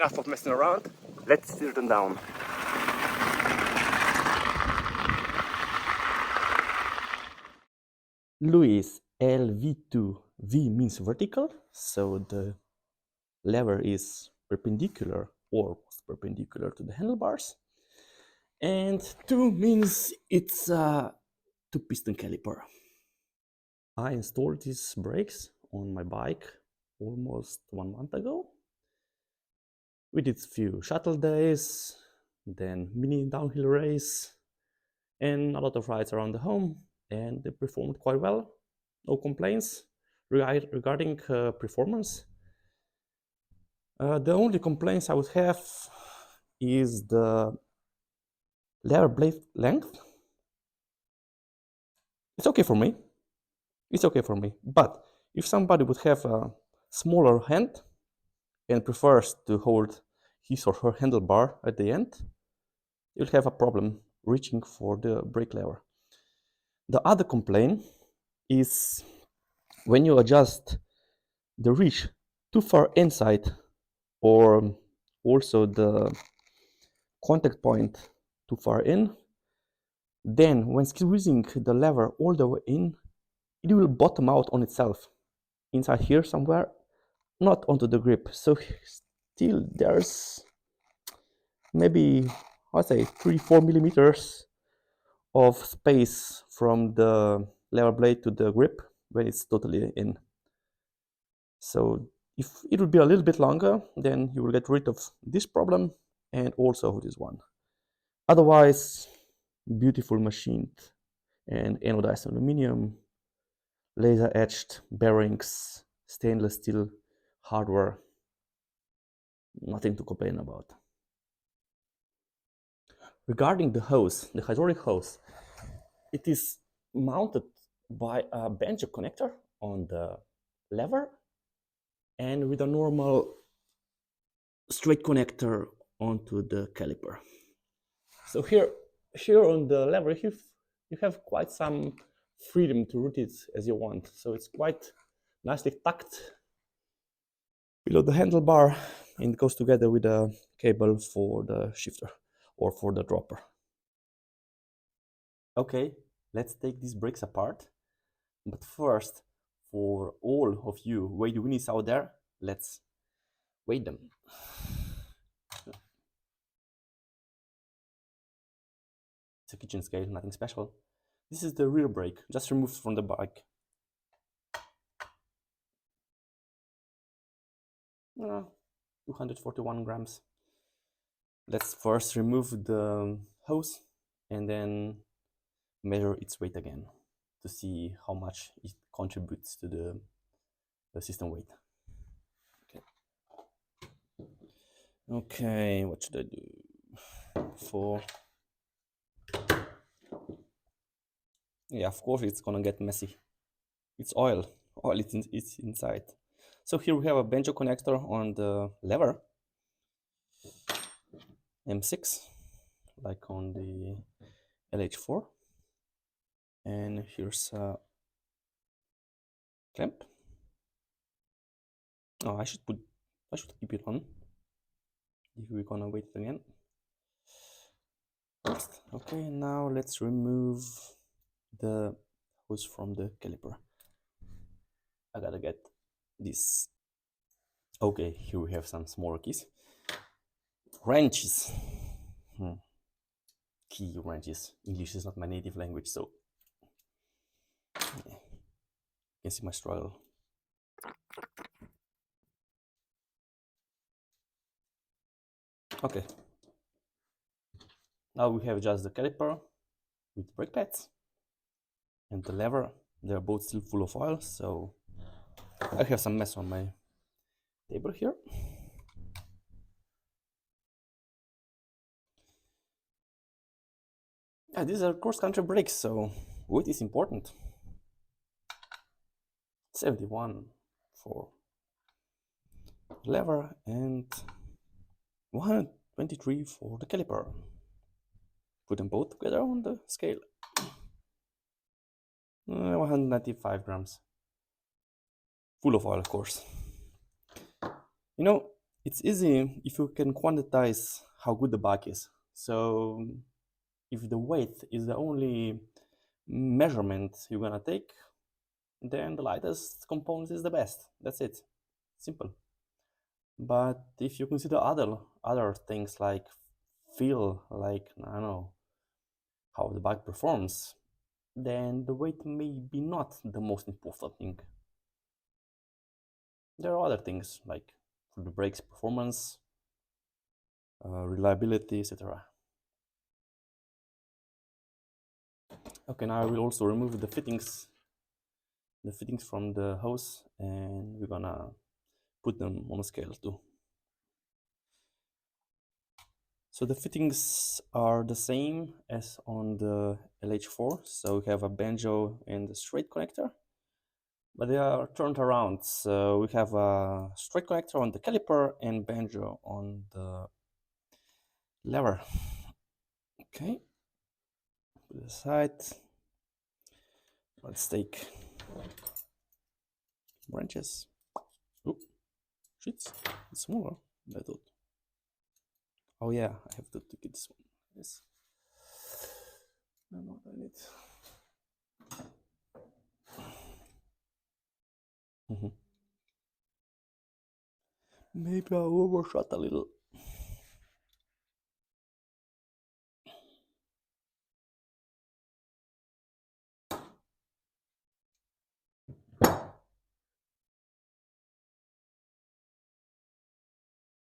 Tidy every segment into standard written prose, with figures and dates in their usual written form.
enough of messing around. Let's steer them down. Lewis LV2. V means vertical, so the lever is perpendicular or perpendicular to the handlebars. And 2 means it's a 2-piston caliper. I installed these brakes on my bike almost 1 month ago. We did a few shuttle days, then mini downhill race, and a lot of rides around the home, and they performed quite well. No complaints regarding performance. The only complaints I would have is the lever blade length. It's okay for me. It's okay for me. But if somebody would have a smaller hand and prefers to hold his or her handlebar at the end, you'll have a problem reaching for the brake lever. The other complaint is when you adjust the reach too far inside, or also the contact point too far in, then when squeezing the lever all the way in, it will bottom out on itself inside here somewhere, not onto the grip. So still there's maybe, I'd say 3-4 millimeters of space from the lever blade to the grip when it's totally in. So if it would be a little bit longer, then you will get rid of this problem and also this one. Otherwise, beautiful machined and anodized aluminum, laser etched bearings, stainless steel hardware. Nothing to complain about. Regarding the hose, the hydraulic hose, it is mounted by a banjo connector on the lever and with a normal straight connector onto the caliper. So here on the lever, you have quite some freedom to route it as you want. So it's quite nicely tucked below the handlebar, and it goes together with a cable for the shifter or for the dropper. Okay, let's take these brakes apart. But first, for all of you weight weenies out there, let's weigh them. It's a kitchen scale, nothing special. This is the rear brake, just removed from the bike. 241 grams. Let's first remove the hose and then measure its weight again to see how much it contributes to the system weight. Okay, what should I do? Yeah, of course it's gonna get messy. It's oil it's inside. So here we have a banjo connector on the lever, M6, like on the LH4, and here's a clamp. Oh, I should keep it on if we're gonna wait it again. Okay, now let's remove the hose from the caliper. I gotta get this. Okay, here we have some smaller keys. Wrenches. Key wrenches. English is not my native language, so you can see my struggle. Okay. Now we have just the caliper with brake pads and the lever. They're both still full of oil, so I have some mess on my table here. Yeah, these are cross-country brakes, so weight is important. 71 for lever and 123 for the caliper. Put them both together on the scale. 195 grams. Full of oil, of course. You know, It's easy if you can quantize how good the bike is. So if the weight is the only measurement you're gonna take, then the lightest component is the best. That's it. Simple. But if you consider other things like feel, like I don't know, how the bike performs, then the weight may be not the most important thing. There are other things like for the brakes performance, reliability, etc. Okay, now I will also remove the fittings from the hose, and we're gonna put them on a scale too. So the fittings are the same as on the LH4. So we have a banjo and a straight connector, but they are turned around. So we have a straight connector on the caliper and banjo on the lever. Okay, put it aside. Let's take branches. Oh, shit, it's smaller than I thought. Oh yeah, I have to get this one. Yes. No, I need. Maybe I overshot a little.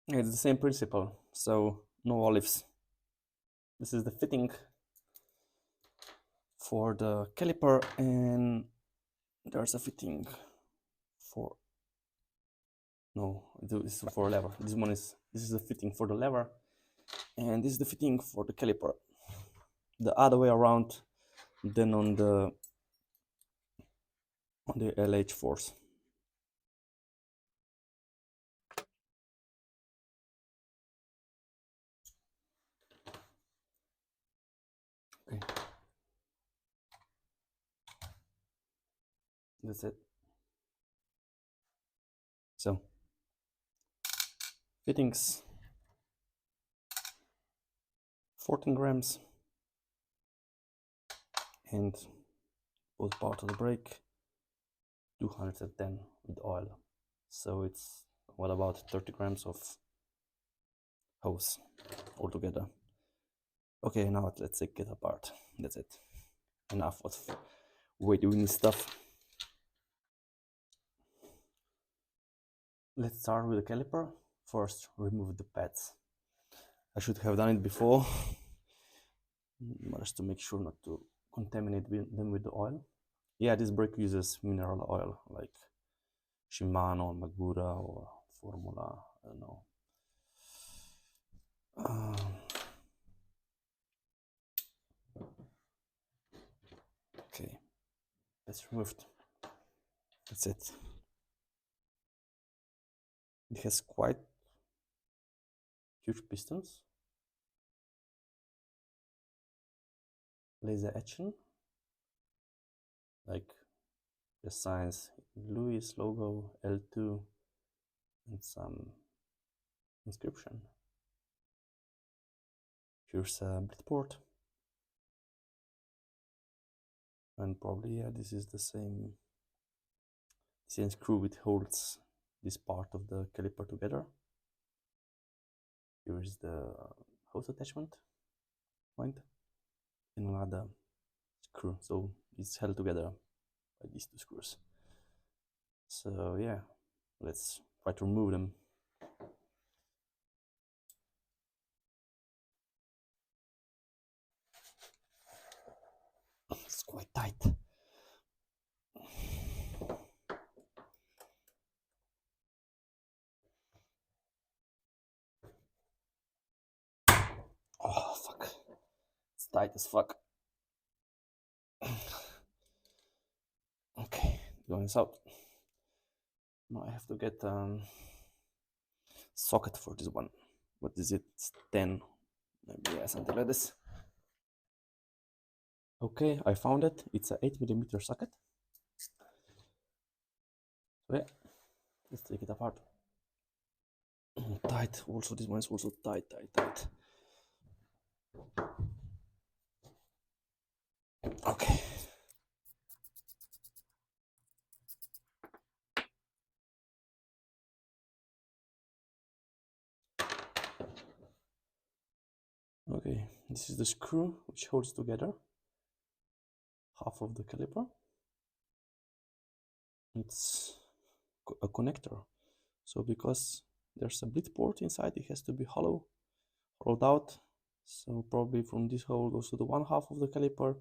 It's the same principle, so no olives. This is the fitting for the caliper, and there's a fitting for, no, this is for lever. This is the fitting for the lever, and this is the fitting for the caliper. The other way around than on the LH4s. Okay. That's it. So, fittings, 14 grams, and both parts of the brake, 210 with oil. So it's, what about 30 grams of hose altogether. Okay, now let's take it apart. That's it. Enough of way doing stuff. Let's start with the caliper. First, remove the pads. I should have done it before, just to make sure not to contaminate them with the oil. Yeah, this brake uses mineral oil like Shimano, Magura, or Formula. I don't know. Okay, that's removed. That's it. It has quite huge pistons. Laser etching, like the signs Lewis logo, L2, and some inscription. Here's a Britport, and probably, yeah, this is the same screw which holds this part of the caliper together. Here is the hose attachment point and another screw, so it's held together by these two screws. So yeah, let's try to remove them. It's quite tight. Oh fuck, it's tight as fuck. Okay, going out. Now I have to get socket for this one. What is it? It's 10, maybe, yeah, something like this. Okay, I found it. It's a 8mm socket. So yeah, let's take it apart. tight. Also, this one is also tight. Okay. Okay, this is the screw which holds together half of the caliper. It's a connector. So because there's a bleed port inside, it has to be hollowed out. So probably from this hole goes to the one half of the caliper,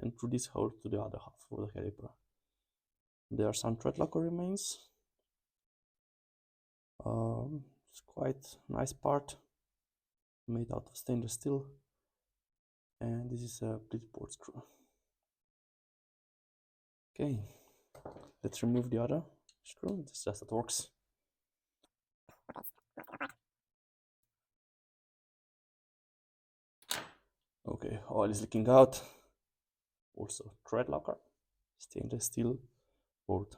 and through this hole to the other half of the caliper. There are some thread locker remains. It's quite nice part, made out of stainless steel, and this is a bleed port screw. Okay, let's remove the other screw. It's just a Torx. Okay, oil is leaking out. Also thread locker, stainless steel bolt.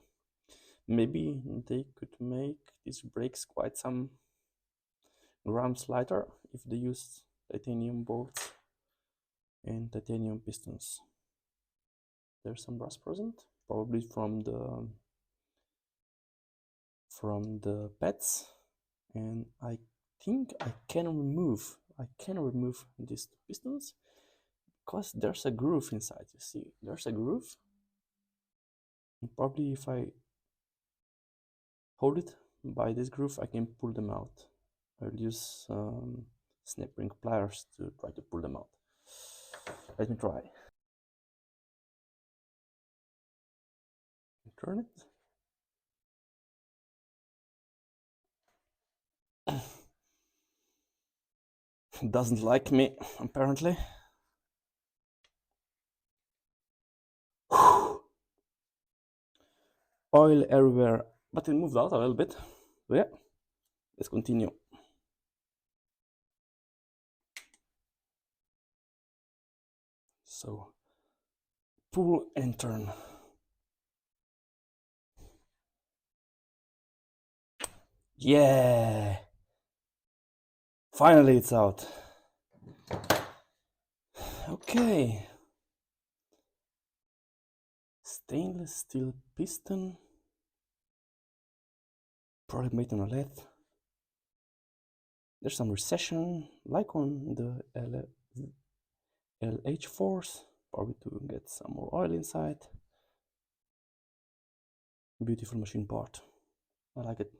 Maybe they could make these brakes quite some grams lighter if they use titanium bolts and titanium pistons. There's some rust present, probably from the pads, and I think I can remove these pistons because there's a groove inside. You see, there's a groove, and probably if I hold it by this groove, I can pull them out. I'll use snap ring pliers to try to pull them out. Let me try. Turn it. It doesn't like me, apparently. Oil everywhere, but it moved out a little bit. So yeah, let's continue. So pull and turn. Yeah, finally it's out. Okay, stainless steel piston, probably made on a lathe. There's some recession like on the LH4s, probably to get some more oil inside. Beautiful machine part, I like it.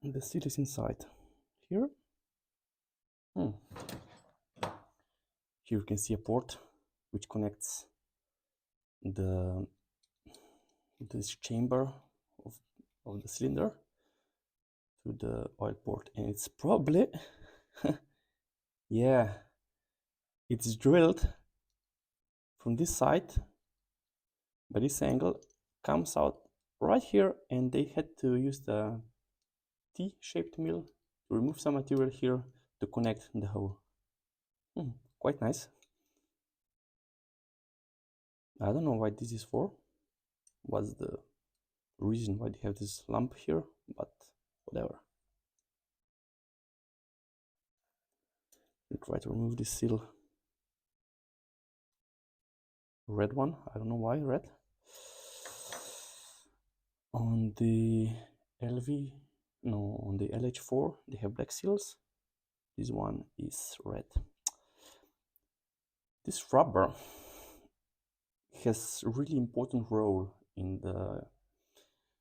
And the seal is inside here. Here you can see a port which connects this chamber of the cylinder to the oil port, and it's probably yeah, it's drilled from this side by this angle, comes out right here, and they had to use the T-shaped mill to remove some material here to connect the hole. Quite nice. I don't know why this is for. What's the reason why they have this lump here, but whatever. We'll try to remove this seal. Red one, I don't know why red. On the on the LH4 they have black seals. This one is red. This rubber has a really important role in the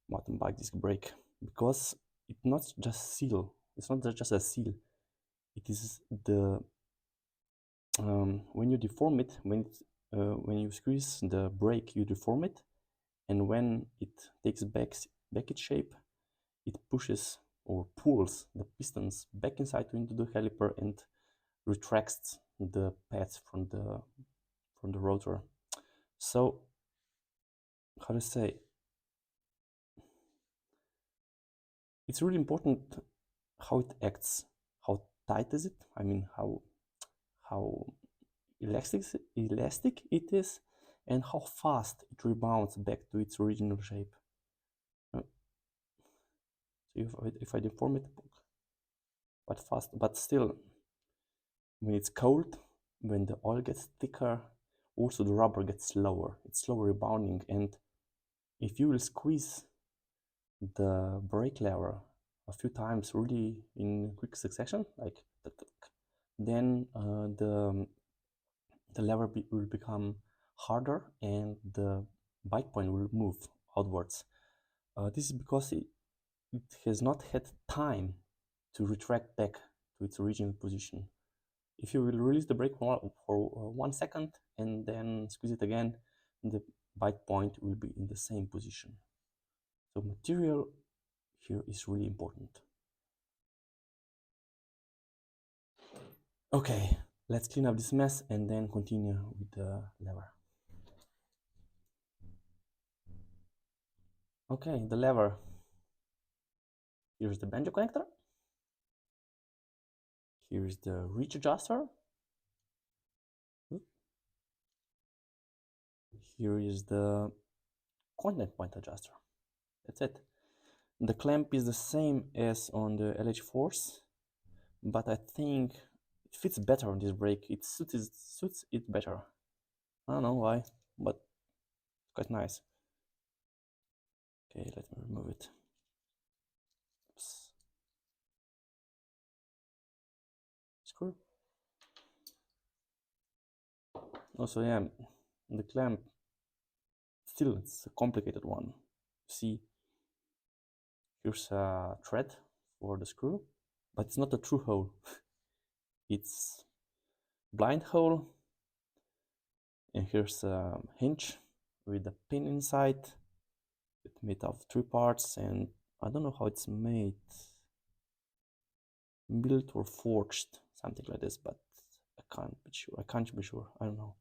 mountain bike disc brake because it's not just seal. It's not just a seal. It is the when you deform it, when you squeeze the brake, you deform it, and when it takes back its shape, it pushes or pulls the pistons back inside into the caliper and retracts the pads from the rotor. So how to say, it's really important how it acts, how tight is it, I mean how elastic it is, and how fast it rebounds back to its original shape. So So if I deform it quite fast, but still, when it's cold, when the oil gets thicker, also the rubber gets slower. It's slower rebounding, and if you will squeeze the brake lever a few times really in quick succession, like then the lever will become harder and the bike point will move outwards. This is because it has not had time to retract back to its original position. If you will release the brake for 1 second and then squeeze it again, the bike point will be in the same position. So material here is really important. Okay, let's clean up this mess and then continue with the lever. Okay, the lever. Here's the banjo connector. Here's the reach adjuster. Here is the contact point adjuster. That's it. The clamp is the same as on the LH4s, but I think it fits better on this brake. It suits it better. I don't know why, but it's quite nice. Okay, let me remove it. Oops. Screw. Also, yeah, the clamp, still, it's a complicated one. See, here's a thread for the screw, but it's not a true hole. It's blind hole, and here's a hinge with a pin inside. It's made of 3 parts, and I don't know how it's made, built or forged, something like this, but I can't be sure. I don't know.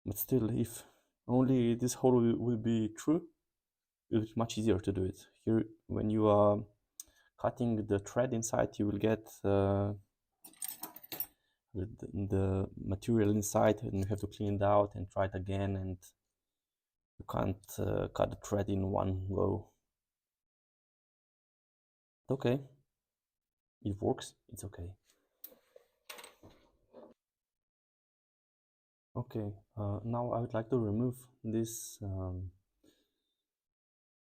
But still, if only this hole will be true, it will be much easier to do it. Here, when you are cutting the thread inside, you will get the material inside, and you have to clean it out and try it again, and you can't cut the thread in one go. Okay, it works, it's okay. Okay, now I would like to remove this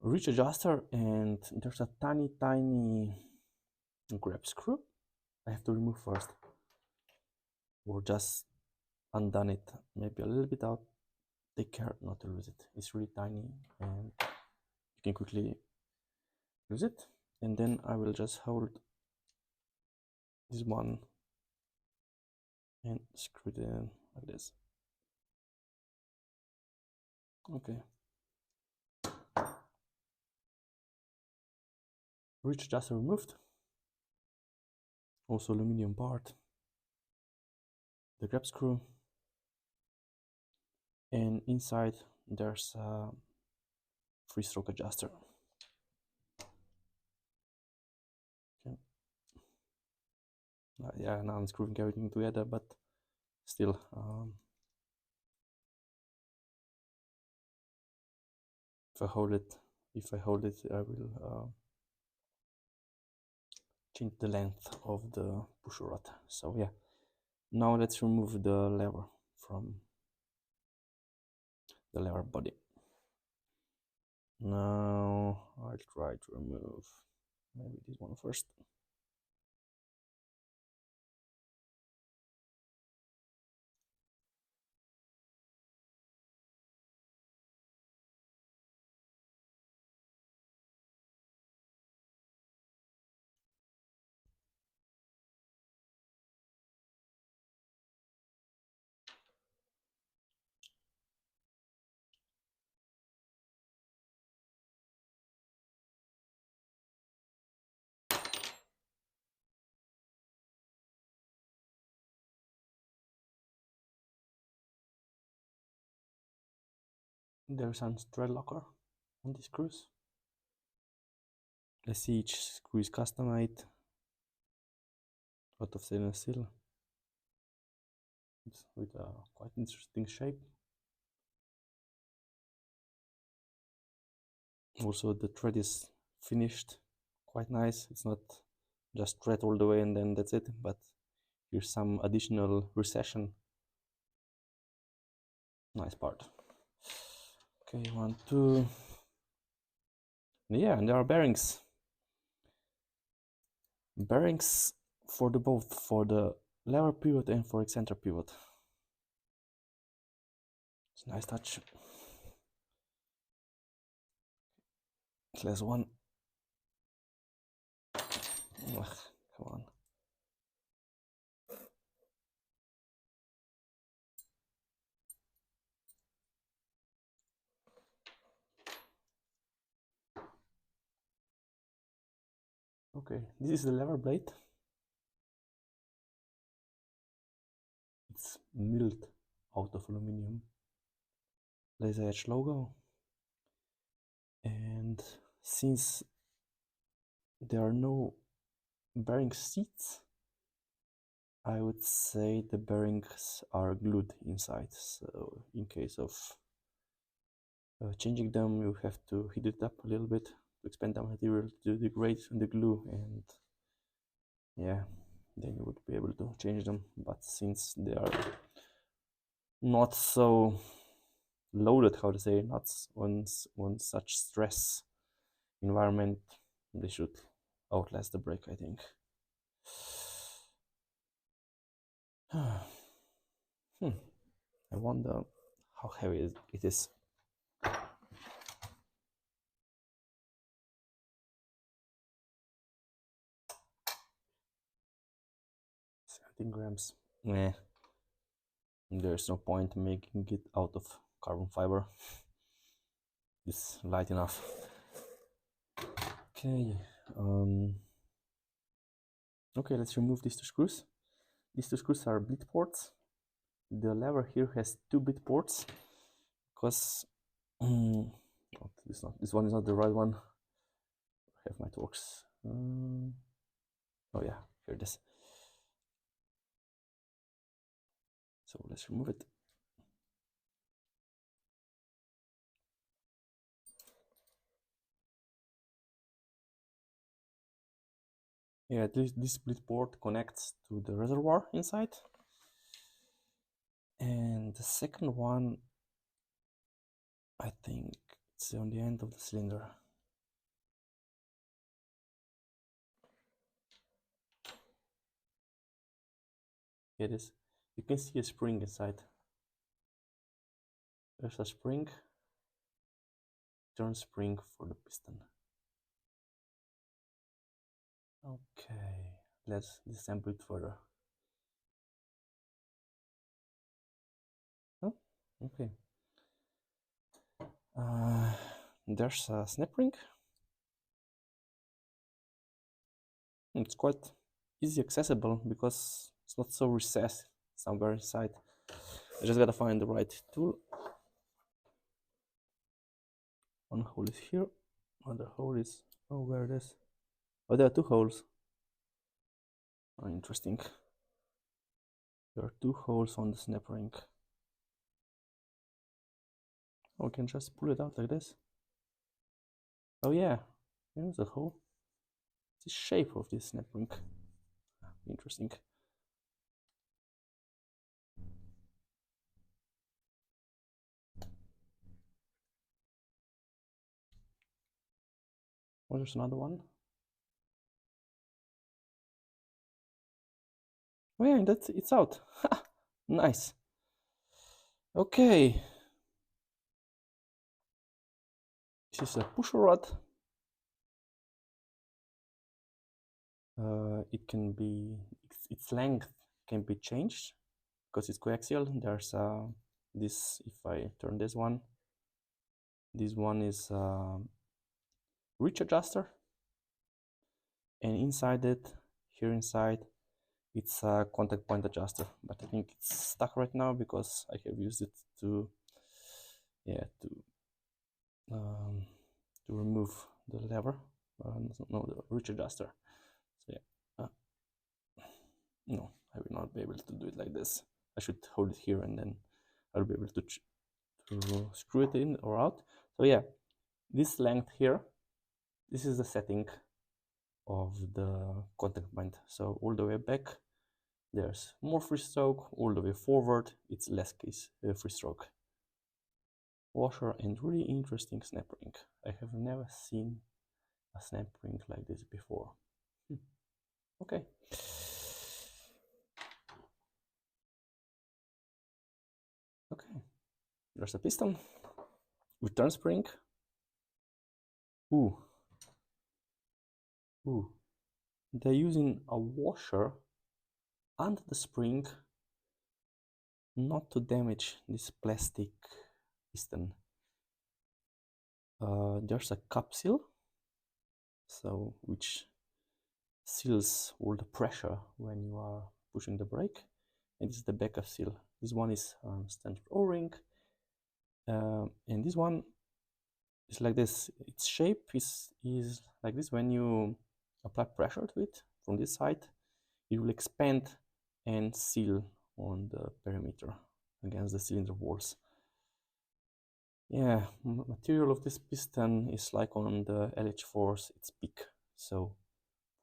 reach adjuster, and there's a tiny grab screw I have to remove first, or just undone it, maybe a little bit out. Take care not to lose it. It's really tiny and you can quickly lose it. And then I will just hold this one and screw it in like this. Okay. Reach adjuster removed. Also aluminum part. The grab screw. And inside there's a 3-stroke adjuster. Okay. Yeah, now I'm screwing everything together, but still, if I hold it, I will change the length of the pusher rod. So yeah, now let's remove the lever from the lever body. Now I'll try to remove maybe this one first. There's a thread locker on these screws. Let's see, each screw is custom made out of stainless steel. It's with a quite interesting shape. Also, the thread is finished quite nice. It's not just straight all the way and then that's it, but here's some additional recession. Nice part. Okay, 1, 2. Yeah, and there are bearings. Bearings for the both, for the lever pivot and for eccentric pivot. It's a nice touch. Last one. Ugh, come on. Okay, this is the lever blade. It's milled out of aluminum. Laser edge logo. And since there are no bearing seats, I would say the bearings are glued inside. So in case of changing them, you have to heat it up a little bit to expand the material to degrade the glue, and yeah, then you would be able to change them. But since they are not so loaded, how to say, not on such stress environment, they should outlast the break, I think. I wonder how heavy it is. 17 grams. Nah. There's no point making it out of carbon fiber. It's light enough. Okay. Okay, let's remove these two screws. These two screws are bleed ports. The lever here has 2 bleed ports because this one is not the right one. I have my Torx. Oh yeah, here it is. So let's remove it. Yeah, this split port connects to the reservoir inside. And the second one, I think it's on the end of the cylinder. Here it is. You can see a spring inside. There's a spring, turn spring for the piston. Okay, let's disassemble it further. Oh, okay. There's a snap ring. It's quite easy accessible because it's not so recessed somewhere inside. I just gotta find the right tool. One hole is here, other hole is, oh, where it is? Oh, there are 2 holes. Oh, interesting. There are 2 holes on the snap ring. Oh, we can just pull it out like this. Oh yeah, there's a hole. It's the shape of this snap ring. Interesting. Oh, there's another one. Oh yeah, it's out. Nice. Okay. This is a pusher rod. It can be, its length can be changed because it's coaxial. There's this, if I turn this one is reach adjuster, and inside it, here inside, it's a contact point adjuster, but I think it's stuck right now because I have used it to, yeah, to remove the lever, no, the reach adjuster. So yeah, no, I will not be able to do it like this. I should hold it here and then I'll be able to screw it in or out. So yeah, this length here, this is the setting of the contact point. So all the way back, there's more free stroke. All the way forward, it's less free stroke. Washer and really interesting snap ring. I have never seen a snap ring like this before. Okay. Okay. There's a piston. Return spring. Ooh. Ooh. They're using a washer under the spring not to damage this plastic piston. There's a cap seal, so which seals all the pressure when you are pushing the brake, and this is the backup seal. This one is standard O-ring, and this one is like this. Its shape is like this. When you apply pressure to it from this side, it will expand and seal on the perimeter against the cylinder walls. Yeah, material of this piston is like on the LH4s, it's PEEK. So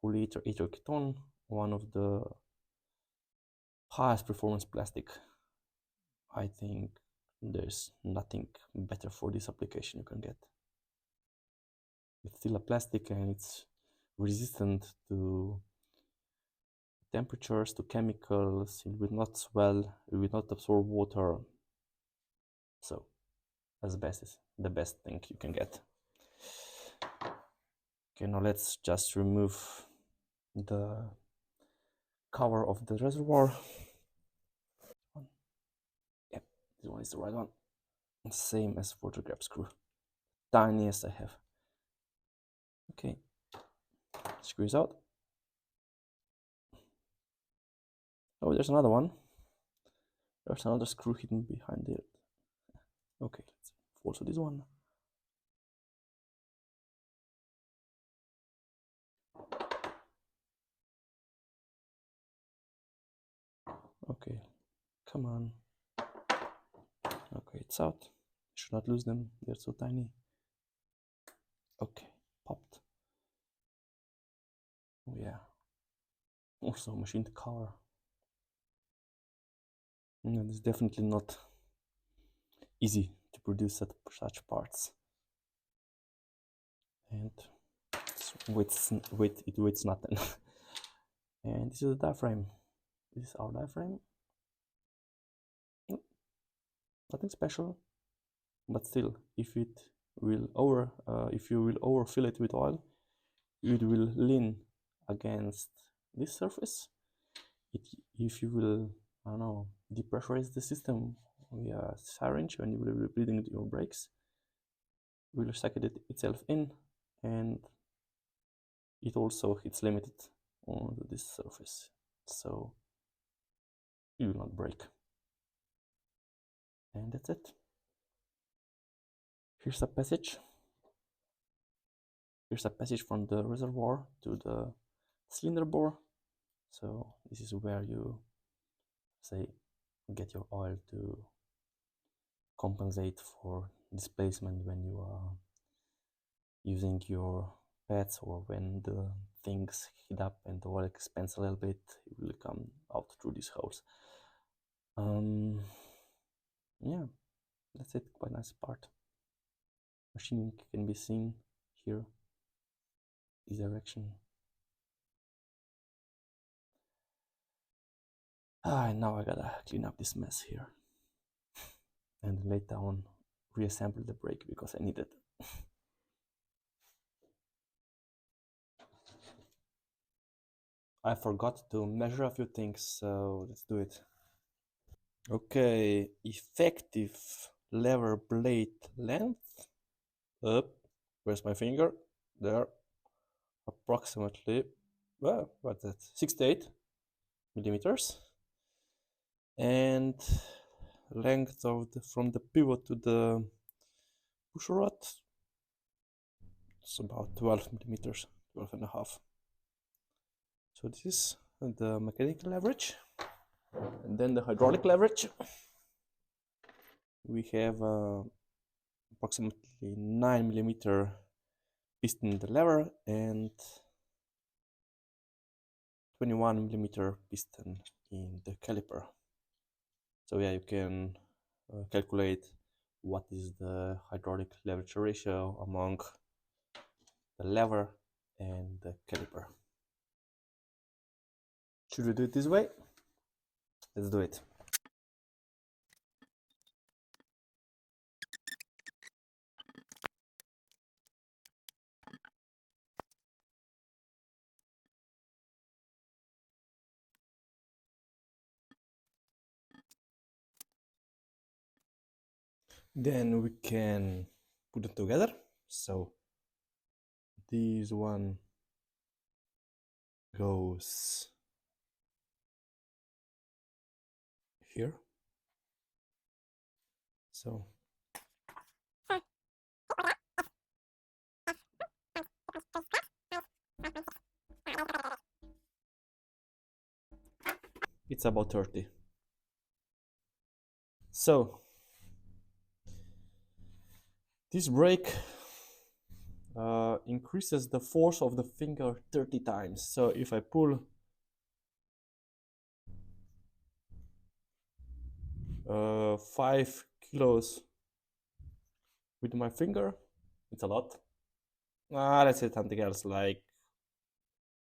polyether ketone, one of the highest performance plastic. I think there's nothing better for this application you can get. It's still a plastic and it's resistant to temperatures, to chemicals. It will not swell, it will not absorb water. So that's the best thing you can get. Okay, now let's just remove the cover of the reservoir. Yep, this one is the right one. Same as for the grab screw. Tiniest I have. Okay, screws out. Oh, there's another one. There's another screw hidden behind it. Okay, let's also this one. Okay, come on. Okay, it's out. Should not lose them, they're so tiny. Okay, popped. Oh yeah. Also machined car. No, it's definitely not easy to produce such parts. And it weighs nothing. And this is the diaphragm. This is our diaphragm. Nothing special, but still, if you will overfill it with oil, it will lean against this surface. If you will, I don't know, depressurize the system via syringe when you will be bleeding your brakes, it will suck it itself in, and it also hits limited on this surface, so you will not break. And that's it. Here's a passage. Here's a passage from the reservoir to the cylinder bore. So this is where you say get your oil to compensate for displacement when you are using your pads, or when the things heat up and the oil expands a little bit, it will come out through these holes. Yeah, that's it. Quite nice part. Machining can be seen here, this direction. And now I gotta clean up this mess here and later on reassemble the brake because I need it. I forgot to measure a few things, so let's do it. Okay, effective lever blade length. Up. Where's my finger? There. Approximately, well, what's that? 68 millimeters. And length of from the pivot to the pusher rod, it's about 12 millimeters, 12 and a half. So this is the mechanical leverage. And then the hydraulic leverage. We have approximately 9 millimeter piston in the lever and 21mm piston in the caliper. So yeah, you can calculate what is the hydraulic leverage ratio among the lever and the caliper. Should we do it this way? Let's do it. Then we can put it together. So this one goes here. So it's about 30. So this brake increases the force of the finger 30 times. So if I pull 5 kilos with my finger, it's a lot. Let's say something else, like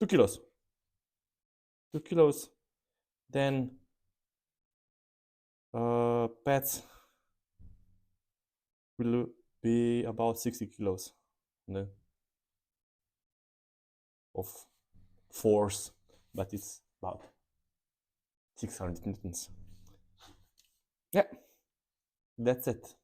2 kilos. 2 kilos, then pads will be about 60 kilos of force, but it's about 600 newtons. Yeah, that's it.